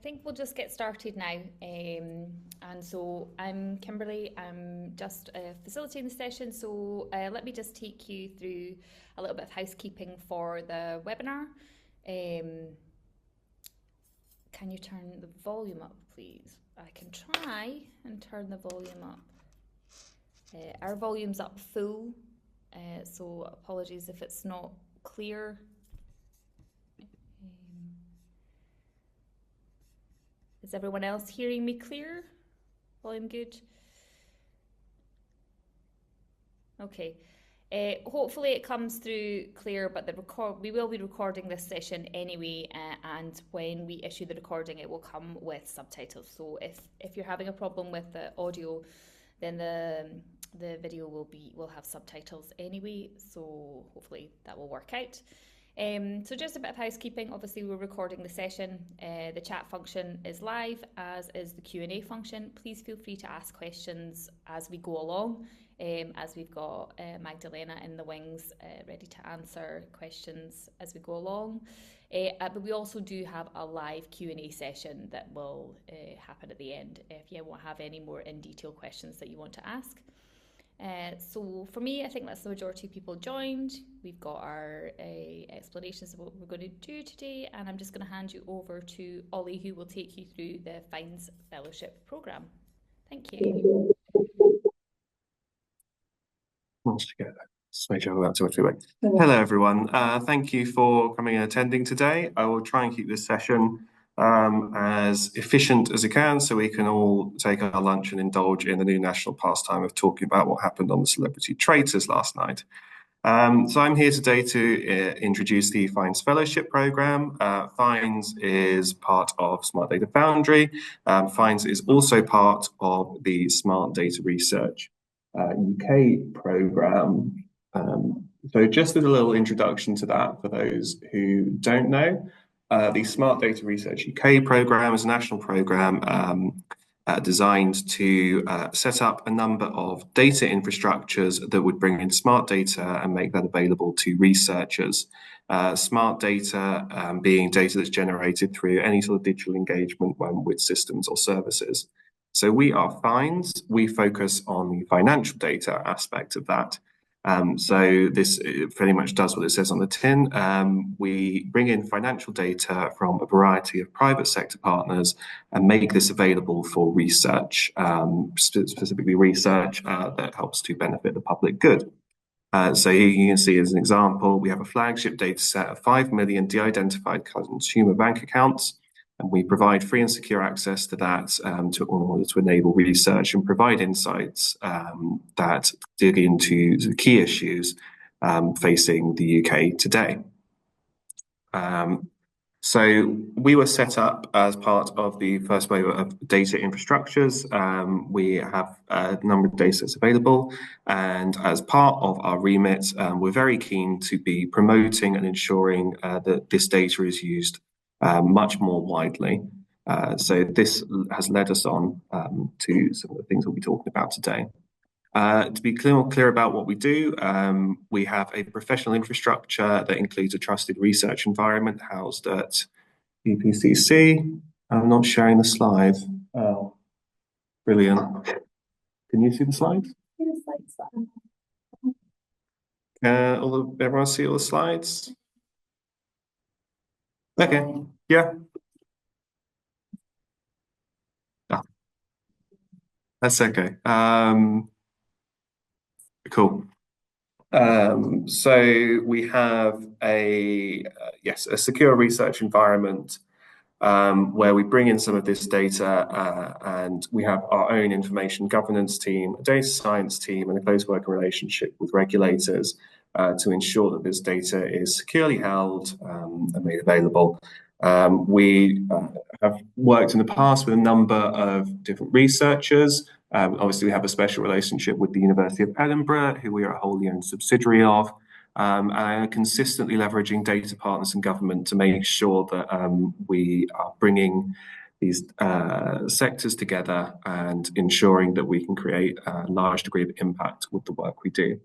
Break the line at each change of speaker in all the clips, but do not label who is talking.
think we'll just get started now. And so I'm Kimberly, I'm just facilitating the session. So let me just take you through a little bit of housekeeping for the webinar. Can you turn the volume up, please? I can try and turn the volume up. Our volume's up full, so apologies if it's not clear. Is everyone else hearing me clear? Volume good? Okay. Hopefully it comes through clear, but we will be recording this session anyway, and when we issue the recording, it will come with subtitles. So if you're having a problem with the audio, then the video will have subtitles anyway. So hopefully that will work out. So just a bit of housekeeping. Obviously, we're recording the session. The chat function is live, as is the Q&A function. Please feel free to ask questions as we go along, as we've got Magdalena in the wings ready to answer questions as we go along. But we also do have a live Q&A session that will happen at the end if you won't have any more in-detail questions that you want to ask. So for me, I think that's the majority of people joined. We've got our explanations of what we're going to do today, and I'm just going to hand you over to Ollie, who will take you through the Fines Fellowship Programme. Thank you.
Hello everyone, thank you for coming and attending today. I will try and keep this session as efficient as I can so we can all take our lunch and indulge in the new national pastime of talking about what happened on the Celebrity Traitors last night. So I'm here today to introduce the Fines Fellowship Programme. Fines is part of Smart Data Foundry. Fines is also part of the Smart Data Research UK programme. So just as a little introduction to that for those who don't know, the Smart Data Research UK programme is a national programme designed to set up a number of data infrastructures that would bring in smart data and make that available to researchers. Smart data being data that's generated through any sort of digital engagement with systems or services. So we are Fines. We focus on the financial data aspect of that. So this pretty much does what it says on the tin. We bring in financial data from a variety of private sector partners and make this available for research, specifically research that helps to benefit the public good. So here you can see as an example, we have a flagship data set of 5 million de-identified consumer bank accounts. And we provide free and secure access to that in order to enable research and provide insights that dig into the key issues facing the UK today. So we were set up as part of the first wave of data infrastructures. We have a number of data sets available, and as part of our remit, we're very keen to be promoting and ensuring that this data is used much more widely. So this has led us on to some of the things we'll be talking about today. To be clear about what we do, we have a professional infrastructure that includes a trusted research environment housed at EPCC. I'm not sharing the slides. Oh, brilliant. Can you see the slides? Everyone see all the slides? Okay, yeah. Oh, that's okay. Cool. So we have a secure research environment where we bring in some of this data and we have our own information governance team, a data science team, and a close working relationship with regulators to ensure that this data is securely held and made available. We have worked in the past with a number of different researchers. Obviously, we have a special relationship with the University of Edinburgh, who we are a wholly owned subsidiary of, and are consistently leveraging data partners and government to make sure that we are bringing these sectors together and ensuring that we can create a large degree of impact with the work we do.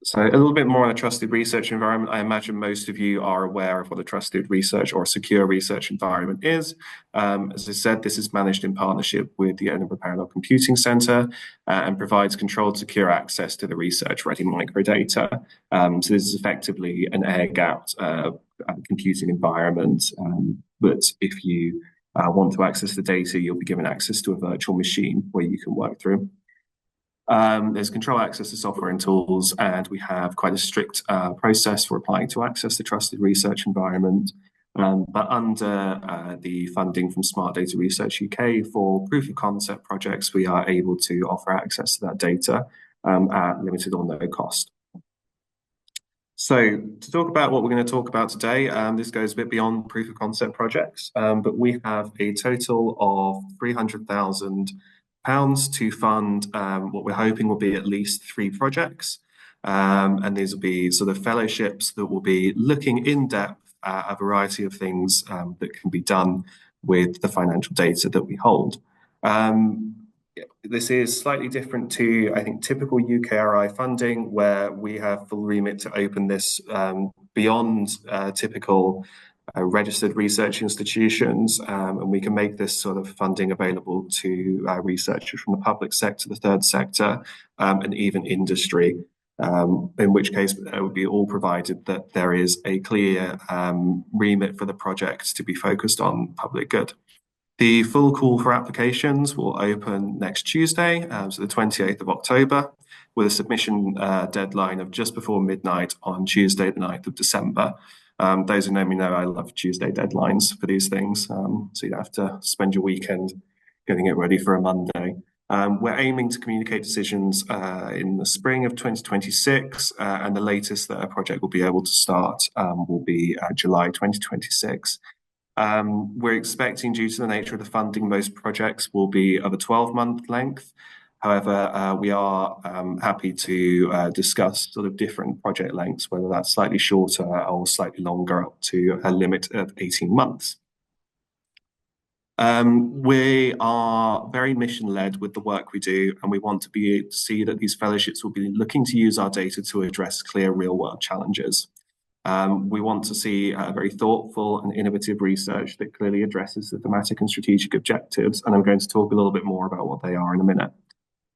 So a little bit more on a trusted research environment. I imagine most of you are aware of what a trusted research or a secure research environment is. As I said, this is managed in partnership with the Edinburgh Parallel Computing Centre and provides controlled, secure access to the research-ready microdata. So this is effectively an air-gapped computing environment. But if you want to access the data, you'll be given access to a virtual machine where you can work through. There's control access to software and tools, and we have quite a strict process for applying to access the trusted research environment. But under the funding from Smart Data Research UK for proof of concept projects, we are able to offer access to that data at limited or no cost. So to talk about what we're going to talk about today, this goes a bit beyond proof of concept projects, but we have a total of £300,000 to fund what we're hoping will be at least 3 projects. And these will be sort of fellowships that will be looking in depth at a variety of things that can be done with the financial data that we hold. This is slightly different to, I think, typical UKRI funding, where we have full remit to open this beyond typical registered research institutions, and we can make this sort of funding available to researchers from the public sector, the third sector, and even industry, in which case it would be all provided that there is a clear remit for the project to be focused on public good. The full call for applications will open next Tuesday, so the 28th of October, with a submission deadline of just before midnight on Tuesday, the 9th of December. Those who know me know I love Tuesday deadlines for these things, so you don't have to spend your weekend getting it ready for a Monday. We're aiming to communicate decisions in the spring of 2026, and the latest that a project will be able to start will be July 2026. We're expecting, due to the nature of the funding, most projects will be of a 12-month length. However, we are happy to discuss sort of different project lengths, whether that's slightly shorter or slightly longer, up to a limit of 18 months. We are very mission-led with the work we do, and we want to see that these fellowships will be looking to use our data to address clear real-world challenges. We want to see very thoughtful and innovative research that clearly addresses the thematic and strategic objectives, and I'm going to talk a little bit more about what they are in a minute.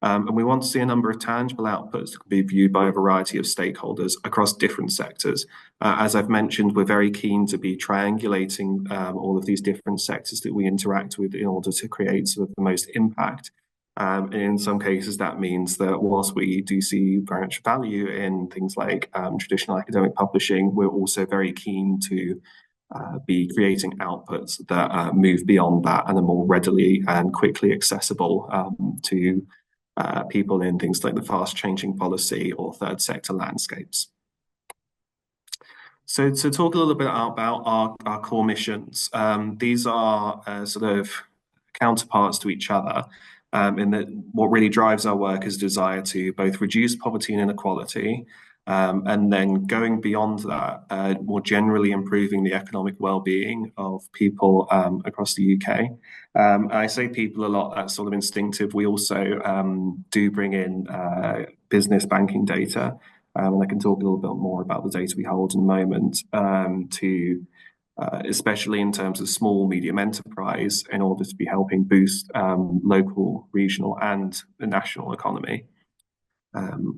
And we want to see a number of tangible outputs that can be viewed by a variety of stakeholders across different sectors. As I've mentioned, we're very keen to be triangulating all of these different sectors that we interact with in order to create sort of the most impact. And in some cases, that means that whilst we do see very much value in things like traditional academic publishing, we're also very keen to be creating outputs that move beyond that and are more readily and quickly accessible to people in things like the fast-changing policy or third sector landscapes. So to talk a little bit about our core missions, these are sort of counterparts to each other. In that what really drives our work is desire to both reduce poverty and inequality, and then going beyond that, more generally improving the economic well-being of people across the UK. I say people a lot, that's sort of instinctive. We also do bring in business banking data, and I can talk a little bit more about the data we hold in a moment, especially in terms of small, medium enterprise, in order to be helping boost local, regional, and the national economy.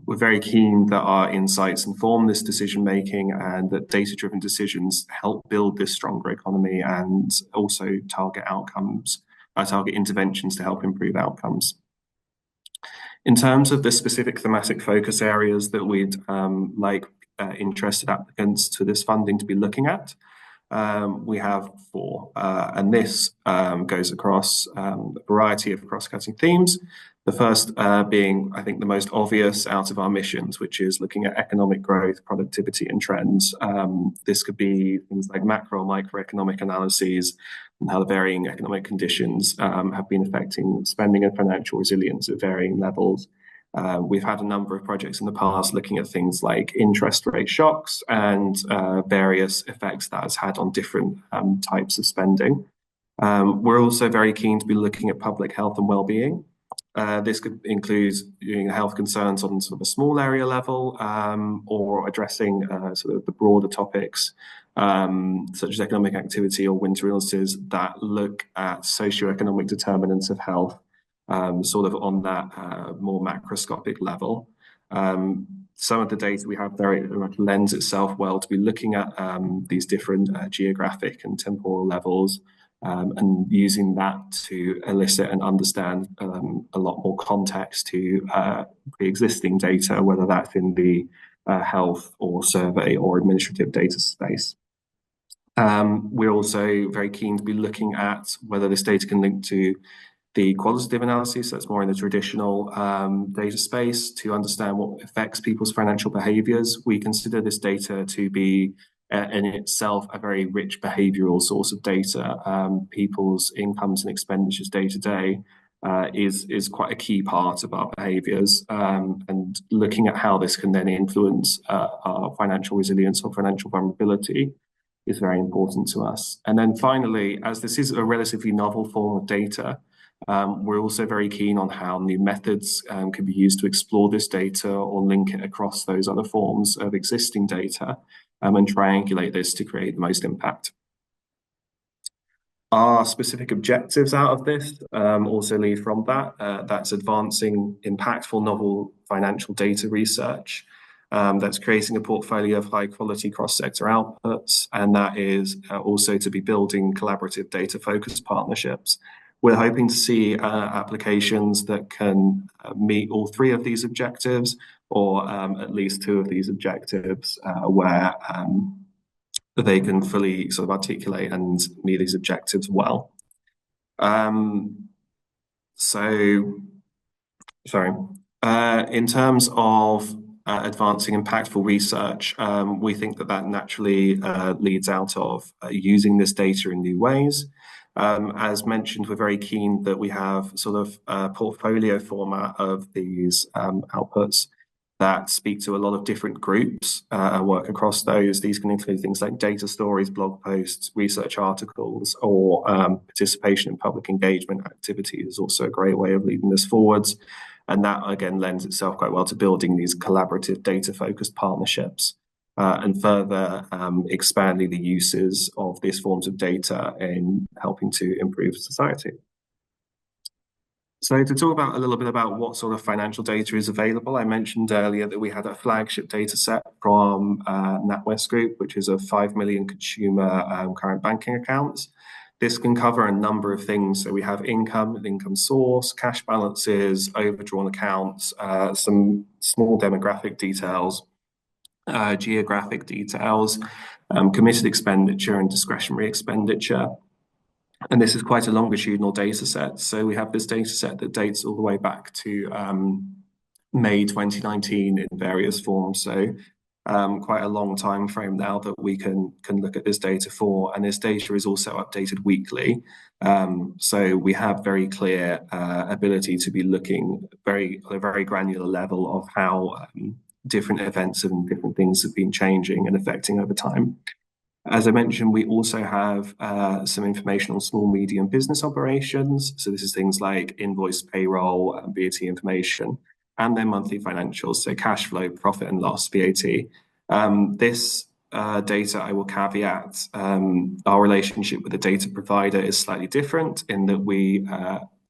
We're very keen that our insights inform this decision making, and that data-driven decisions help build this stronger economy, and also target interventions to help improve outcomes. In terms of the specific thematic focus areas that we'd like interested applicants to this funding to be looking at, we have 4, and this goes across a variety of cross-cutting themes. The first being, I think, the most obvious out of our missions, which is looking at economic growth, productivity, and trends. This could be things like macro or microeconomic analyses and how the varying economic conditions have been affecting spending and financial resilience at varying levels. We've had a number of projects in the past looking at things like interest rate shocks and various effects that has had on different types of spending. We're also very keen to be looking at public health and well-being. This could include health concerns on sort of a small area level, or addressing sort of the broader topics, such as economic activity or winter illnesses that look at socio-economic determinants of health, sort of on that more macroscopic level. Some of the data we have very much lends itself well to be looking at these different geographic and temporal levels, and using that to elicit and understand a lot more context to pre-existing data, whether that's in the health or survey or administrative data space. We're also very keen to be looking at whether this data can link to the qualitative analysis, that's more in the traditional data space, to understand what affects people's financial behaviours. We consider this data to be in itself a very rich behavioural source of data. People's incomes and expenditures day to day is quite a key part of our behaviours, and looking at how this can then influence our financial resilience or financial vulnerability is very important to us. And then finally, as this is a relatively novel form of data, we're also very keen on how new methods can be used to explore this data or link it across those other forms of existing data, and triangulate this to create the most impact. Our specific objectives out of this also lead from that. That's advancing impactful novel financial data research, that's creating a portfolio of high quality cross-sector outputs, and that is also to be building collaborative data focused partnerships. We're hoping to see applications that can meet all three of these objectives, or at least two of these objectives, where they can fully sort of articulate and meet these objectives well. In terms of advancing impactful research, we think that naturally leads out of using this data in new ways. As mentioned, we're very keen that we have sort of a portfolio format of these outputs that speak to a lot of different groups and work across those. These can include things like data stories, blog posts, research articles, or participation in public engagement activities is also a great way of leading this forwards. And that, again, lends itself quite well to building these collaborative data-focused partnerships, and further expanding the uses of these forms of data in helping to improve society. So to talk about a little bit about what sort of financial data is available, I mentioned earlier that we had a flagship data set from NatWest Group, which is of 5 million consumer current banking accounts. This can cover a number of things. So we have income and income source, cash balances, overdrawn accounts, some small demographic details, geographic details, committed expenditure and discretionary expenditure. And this is quite a longitudinal data set. So we have this data set that dates all the way back to May 2019 in various forms. So quite a long time frame now that we can look at this data for. And this data is also updated weekly. So we have very clear ability to be looking at a very granular level of how different events and different things have been changing and affecting over time. As I mentioned, we also have some information on small, medium business operations. So this is things like invoice, payroll, VAT information, and their monthly financials, so cash flow, profit and loss, VAT. This data, I will caveat, our relationship with the data provider is slightly different in that we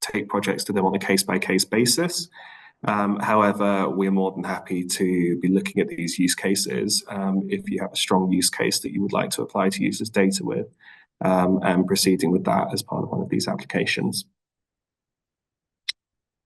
take projects to them on a case-by-case basis. However, we're more than happy to be looking at these use cases if you have a strong use case that you would like to apply to use this data with, and proceeding with that as part of one of these applications.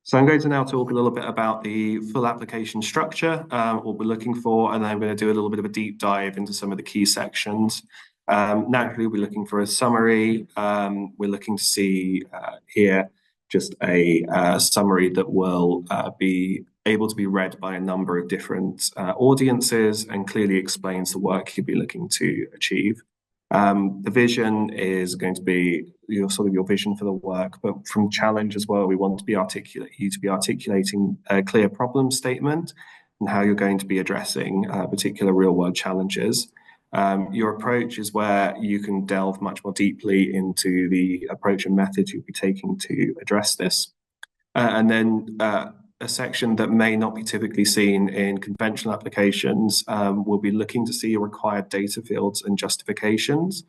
So I'm going to now talk a little bit about the full application structure, what we're looking for, and then I'm going to do a little bit of a deep dive into some of the key sections. Naturally, we're looking for a summary. We're looking to see here just a summary that will be able to be read by a number of different audiences and clearly explains the work you'll be looking to achieve. The vision is going to be your vision for the work, but from challenge as well, we want to be articulating a clear problem statement and how you're going to be addressing particular real world challenges. Your approach is where you can delve much more deeply into the approach and methods you'll be taking to address this. And then a section that may not be typically seen in conventional applications will be looking to see your required data fields and justifications.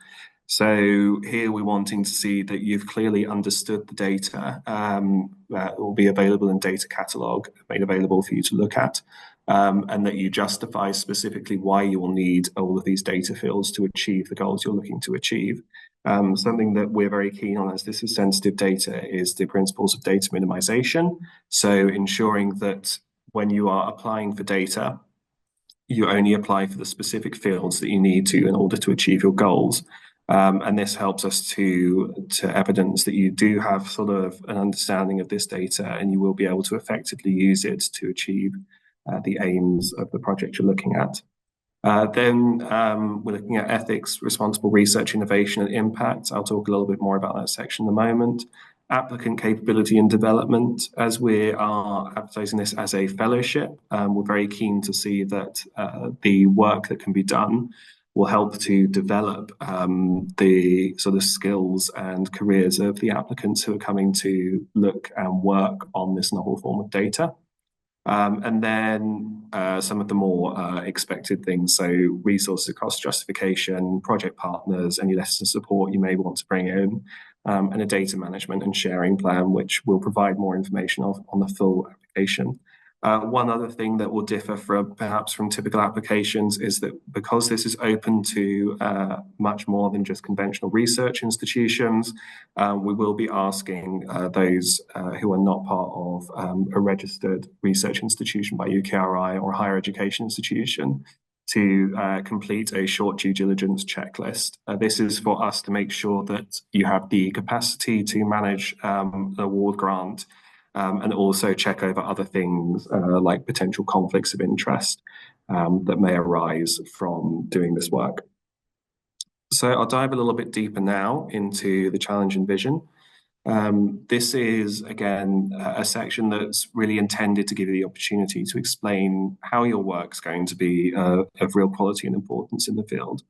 So here we're wanting to see that you've clearly understood the data that will be available in data catalog, made available for you to look at, and that you justify specifically why you will need all of these data fields to achieve the goals you're looking to achieve. Something that we're very keen on, as this is sensitive data, is the principles of data minimization. So ensuring that when you are applying for data, you only apply for the specific fields that you need to in order to achieve your goals. And this helps us to evidence that you do have sort of an understanding of this data, and you will be able to effectively use it to achieve the aims of the project you're looking at. Then we're looking at ethics, responsible research, innovation, and impact. I'll talk a little bit more about that section in a moment. Applicant capability and development. As we are advertising this as a fellowship, we're very keen to see that the work that can be done will help to develop the sort of skills and careers of the applicants who are coming to look and work on this novel form of data. And then some of the more expected things, so resources, cost justification, project partners, any letters of support you may want to bring in, and a data management and sharing plan, which will provide more information on the full application. One other thing that will differ perhaps from typical applications is that because this is open to much more than just conventional research institutions, we will be asking those who are not part of a registered research institution by UKRI or a higher education institution to complete a short due diligence checklist. This is for us to make sure that you have the capacity to manage an award grant, and also check over other things like potential conflicts of interest that may arise from doing this work. So I'll dive a little bit deeper now into the challenge and vision. This is, again, a section that's really intended to give you the opportunity to explain how your work's going to be of real quality and importance in the field.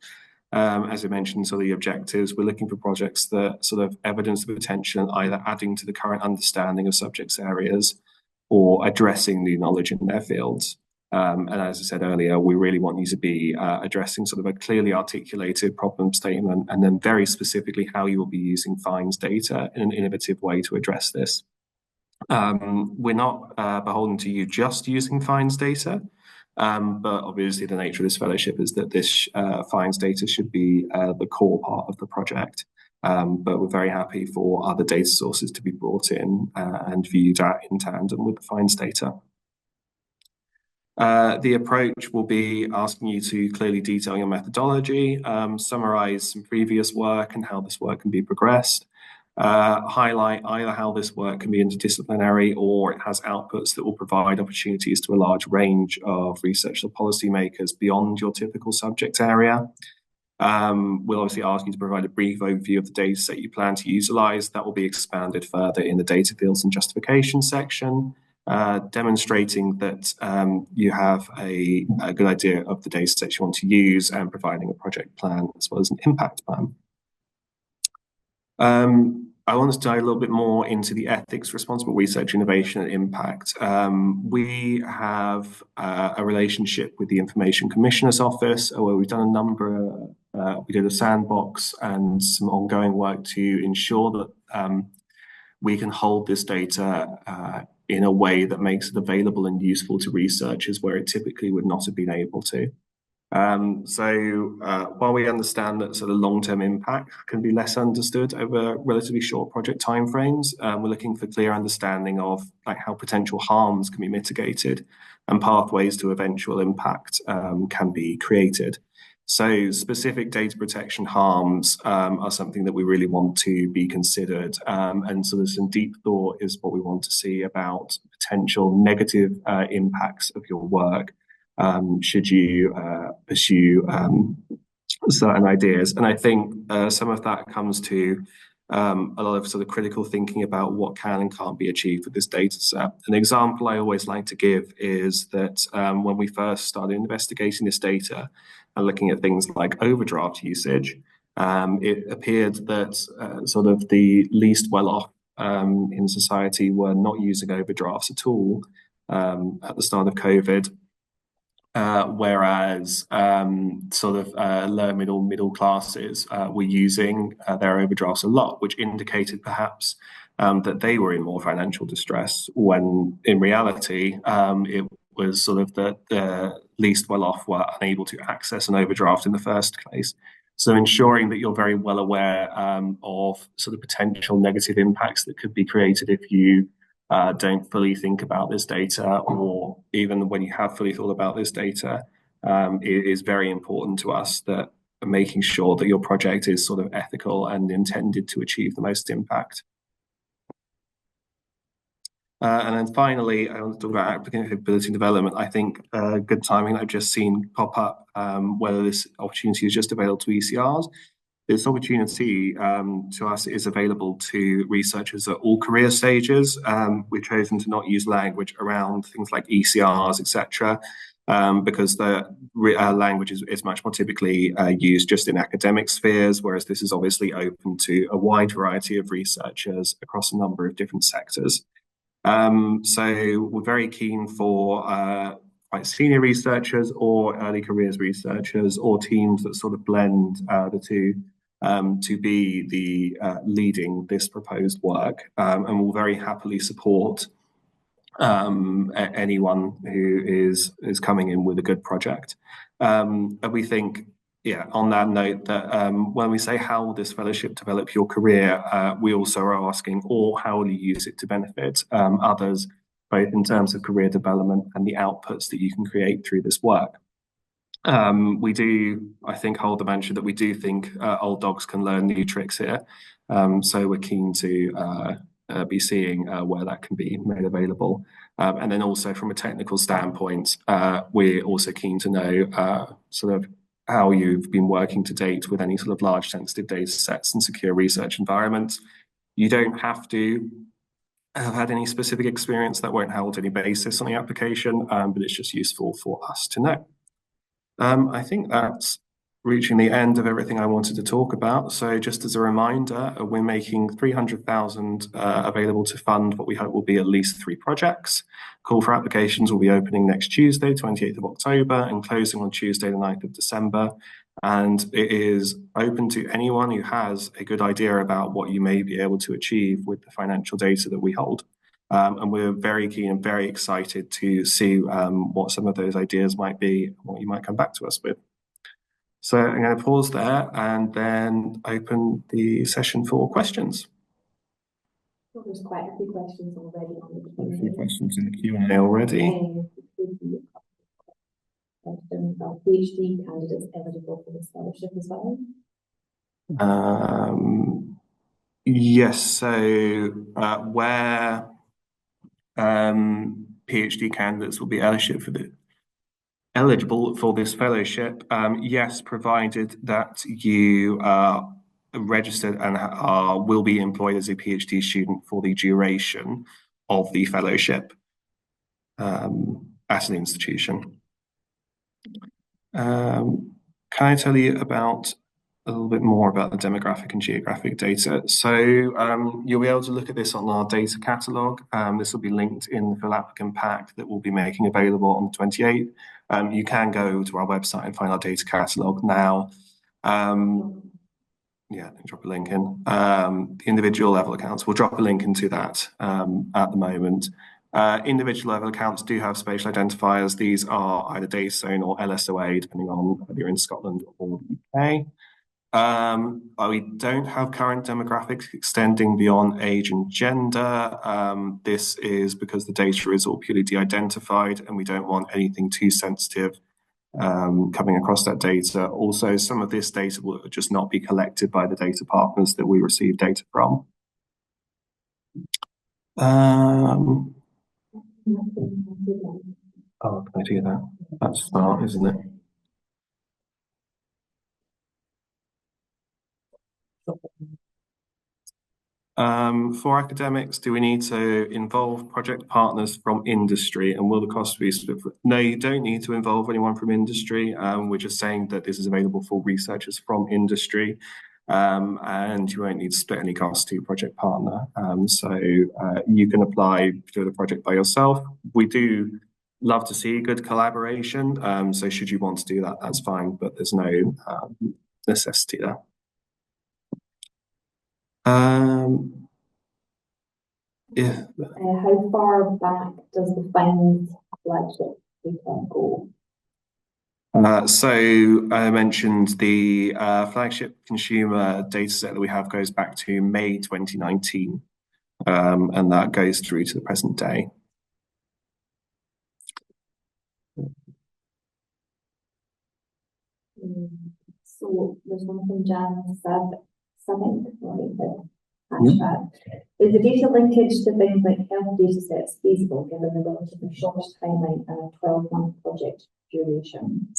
As I mentioned, so the objectives, we're looking for projects that sort of evidence the potential, either adding to the current understanding of subjects areas or addressing new knowledge in their fields. And as I said earlier, we really want you to be addressing sort of a clearly articulated problem statement, and then very specifically how you will be using FINES data in an innovative way to address this. We're not beholden to you just using FINES data. But obviously the nature of this fellowship is that this FINES data should be the core part of the project. But we're very happy for other data sources to be brought in and viewed in tandem with the FINES data. The approach will be asking you to clearly detail your methodology, summarize some previous work and how this work can be progressed, highlight either how this work can be interdisciplinary or it has outputs that will provide opportunities to a large range of research or policymakers beyond your typical subject area. We'll obviously ask you to provide a brief overview of the data set you plan to utilize. That will be expanded further in the data fields and justification section, demonstrating that you have a good idea of the data sets you want to use and providing a project plan as well as an impact plan. I want to dive a little bit more into the ethics, responsible research, innovation, and impact. We have a relationship with the Information Commissioner's Office, where we've done a number. We did a sandbox and some ongoing work to ensure that we can hold this data in a way that makes it available and useful to researchers where it typically would not have been able to. While we understand that sort of long-term impact can be less understood over relatively short project timeframes, we're looking for clear understanding of like how potential harms can be mitigated and pathways to eventual impact can be created. So specific data protection harms are something that we really want to be considered, and so there's some deep thought is what we want to see about potential negative impacts of your work. Should you pursue certain ideas. And I think some of that comes to a lot of sort of critical thinking about what can and can't be achieved with this data set. An example I always like to give is that when we first started investigating this data and looking at things like overdraft usage, it appeared that sort of the least well-off in society were not using overdrafts at all at the start of COVID. Whereas sort of lower middle classes were using their overdrafts a lot, which indicated perhaps that they were in more financial distress, when in reality it was sort of the least well off were unable to access an overdraft in the first place. So ensuring that you're very well aware of sort of potential negative impacts that could be created if you don't fully think about this data, or even when you have fully thought about this data, it is very important to us that making sure that your project is sort of ethical and intended to achieve the most impact. And then finally, I want to talk about applicant ability and development. I think good timing I've just seen pop up, whether this opportunity is just available to ECRs. This opportunity to us is available to researchers at all career stages. We've chosen to not use language around things like ECRs, etc., because the language is much more typically used just in academic spheres, whereas this is obviously open to a wide variety of researchers across a number of different sectors. So we're very keen for quite senior researchers or early careers researchers or teams that sort of blend the two to be the leading this proposed work, and will very happily support anyone who is coming in with a good project. And we think, yeah, on that note, that when we say how will this fellowship develop your career, we also are asking, or how will you use it to benefit others, both in terms of career development and the outputs that you can create through this work. We do, I think, hold the mantra that we do think old dogs can learn new tricks here. So we're keen to be seeing where that can be made available. And then also from a technical standpoint, we're also keen to know sort of how you've been working to date with any sort of large sensitive data sets and secure research environments. You don't have to have had any specific experience. That won't hold any basis on the application, but it's just useful for us to know. I think that's reaching the end of everything I wanted to talk about. So just as a reminder, we're making 300,000 available to fund what we hope will be at least 3 projects. Call for applications will be opening next Tuesday, 28th of October, and closing on Tuesday, the 9th of December. And it is open to anyone who has a good idea about what you may be able to achieve with the financial data that we hold. And we're very keen and very excited to see what some of those ideas might be, what you might come back to us with. So I'm going to pause there and then open the session for questions.
Well, there's quite a few questions already on the Q&A.
A few questions in the Q&A already.
Questions about PhD candidates eligible for this fellowship as well?
Yes, so where PhD candidates will be eligible for this fellowship, yes, provided that you are registered and will be employed as a PhD student for the duration of the fellowship at an institution. Can I tell you about a little bit more about the demographic and geographic data? So you'll be able to look at this on our data catalogue. This will be linked in the full applicant pack that we'll be making available on the 28th. You can go to our website and find our data catalogue now. Yeah, drop a link in. The individual level accounts, we'll drop a link into that at the moment. Individual level accounts do have spatial identifiers. These are either data zone or LSOA, depending on whether you're in Scotland or the UK. We don't have current demographics extending beyond age and gender. This is because the data is all purely de-identified and we don't want anything too sensitive coming across that data. Also, some of this data will just not be collected by the data partners that we receive data from. Oh, can I do that? That's smart, isn't it? For academics, do we need to involve project partners from industry, and will the cost be split? No, you don't need to involve anyone from industry. We're just saying that this is available for researchers from industry. and you won't need to split any costs to your project partner. So you can apply to the project by yourself. We do love to see good collaboration. So should you want to do that, that's fine, but there's no necessity there. Yeah.
How far back does the finance flagship data go?
So I mentioned the flagship consumer data set that we have goes back to May 2019, and that goes through to the present day.
So there's one from Jan Summit, hashtag. Is the data linkage to things like health data sets feasible given the relatively short timeline and a 12-month project duration?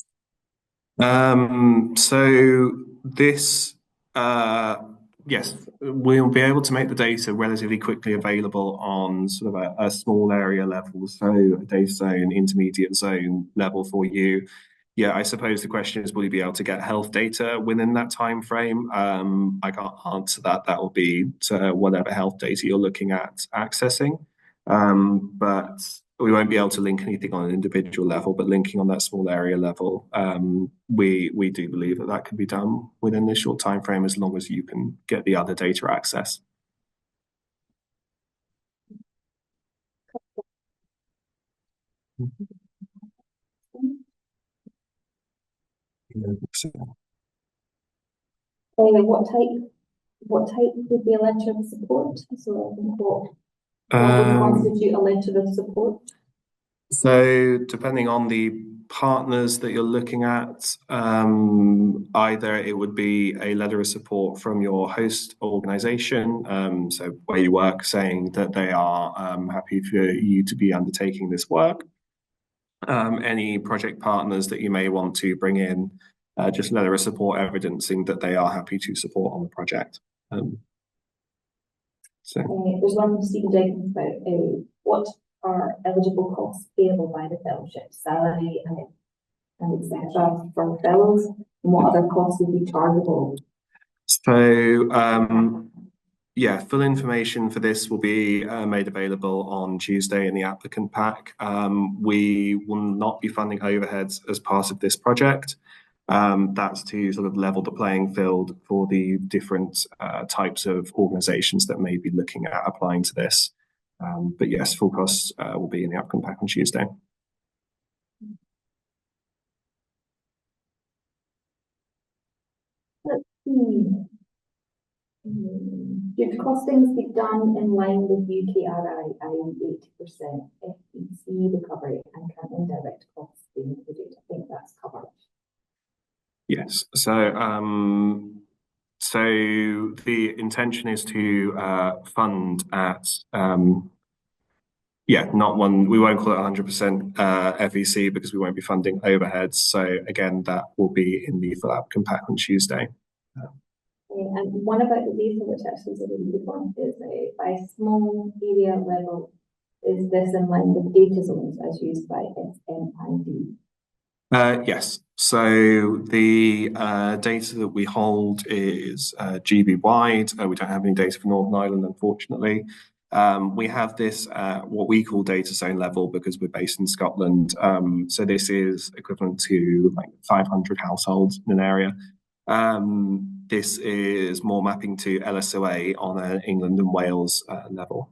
So this, yes, we'll be able to make the data relatively quickly available on sort of a small area level, so a data zone, intermediate zone level for you. Yeah, I suppose the question is, will you be able to get health data within that time frame? I can't answer that. That will be to whatever health data you're looking at accessing. But we won't be able to link anything on an individual level, but linking on that small area level, we do believe that can be done within this short time frame as long as you can get the other data access.
What type would be a letter of support? So I think what would constitute a letter of support?
So depending on the partners that you're looking at, either it would be a letter of support from your host organization, so where you work, saying that they are happy for you to be undertaking this work. Any project partners that you may want to bring in, just letter of support evidencing that they are happy to support on the project.
There's one from Stephen Jenkins about what are eligible costs payable by the fellowship, salary and etc. for fellows, and what other costs would be chargeable?
So yeah, full information for this will be made available on Tuesday in the applicant pack. We will not be funding overheads as part of this project. That's to sort of level the playing field for the different types of organisations that may be looking at applying to this. But yes, full costs will be in the applicant pack on Tuesday.
Let's see. Should costings be done in line with UKRI, i.e. 80% FEC recovery, and can indirect costs be included? I think that's covered.
Yes. So the intention is to fund at not one. We won't call it 100% FEC because we won't be funding overheads. So again, that will be in the full applicant pack on Tuesday.
And one about the data, which actually is a really good one, is by small area level, is this in line with data zones as used by SMID?
Yes. So the data that we hold is GB wide. We don't have any data for Northern Ireland, unfortunately. We have this what we call data zone level because we're based in Scotland. So this is equivalent to like 500 households in an area. This is more mapping to LSOA on an England and Wales level.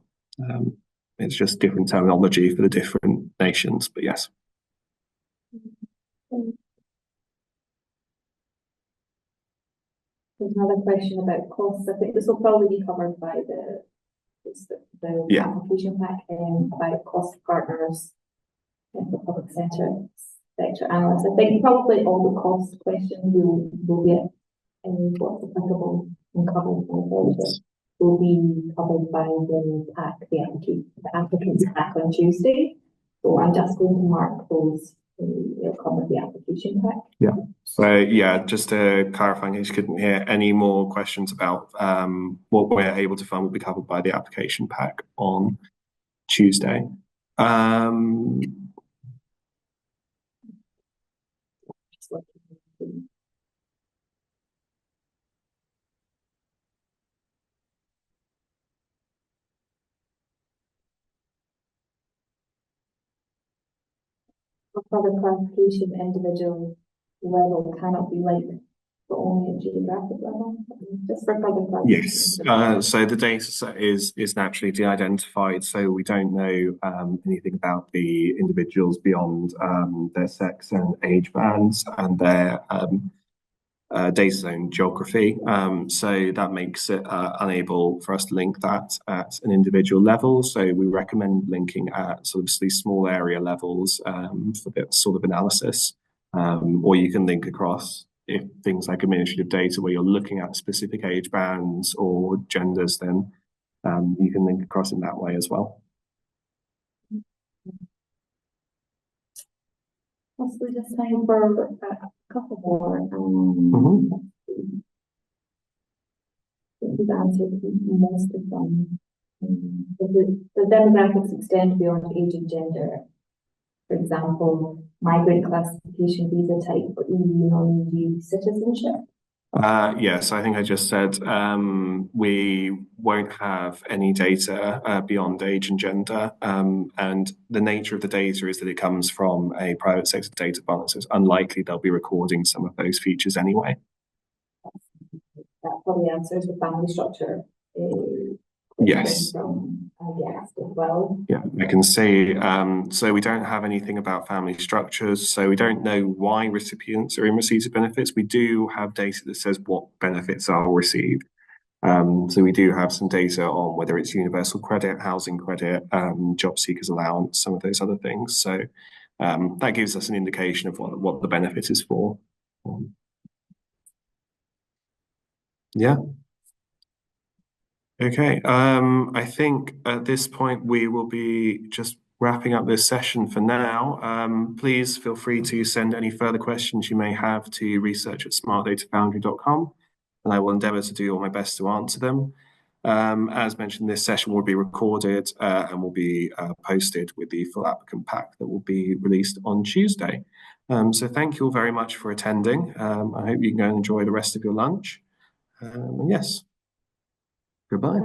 It's just different terminology for the different nations, but yes.
There's another question about costs. I think this will probably be covered by the application pack about cost partners for public sector analysts. I think probably all the cost questions will get what's applicable and covered by the will be covered by the pack, the applicant's pack on Tuesday. So I'm just going to mark those. They'll cover the application pack.
Yeah. So yeah, just to clarify, in case you couldn't hear, any more questions about what we're able to fund will be covered by the application pack on Tuesday.
For further clarification, individual level cannot be linked, but only at geographic level. Just for further clarification.
Yes. So the data set is naturally de-identified, so we don't know anything about the individuals beyond their sex and age bands and their data zone geography. So that makes it unable for us to link that at an individual level. So we recommend linking at sort of these small area levels for that sort of analysis. Or you can link across if things like administrative data where you're looking at specific age bands or genders, then you can link across in that way as well.
Possibly just time for a couple more. We've answered most of them. The demographics extend beyond age and gender. For example, migrant classification, visa type, or EU non-EU citizenship.
Yes, I think I just said we won't have any data beyond age and gender, and the nature of the data is that it comes from a private sector data bank, so it's unlikely they'll be recording some of those features anyway.
That probably answers the family structure.
Yes.
From, as well.
Yeah, I can see. So we don't have anything about family structures. So we don't know why recipients are in receipt of benefits. We do have data that says what benefits are received. So we do have some data on whether it's universal credit, housing credit, job seekers allowance, some of those other things. So that gives us an indication of what the benefit is for. Yeah. Okay, I think at this point we will be just wrapping up this session for now. Please feel free to send any further questions you may have to research@smartdatafoundry.com, and I will endeavour to do all my best to answer them. As mentioned, this session will be recorded and will be posted with the full applicant pack that will be released on Tuesday. So thank you all very much for attending. I hope you can go and enjoy the rest of your lunch. And yes. Goodbye.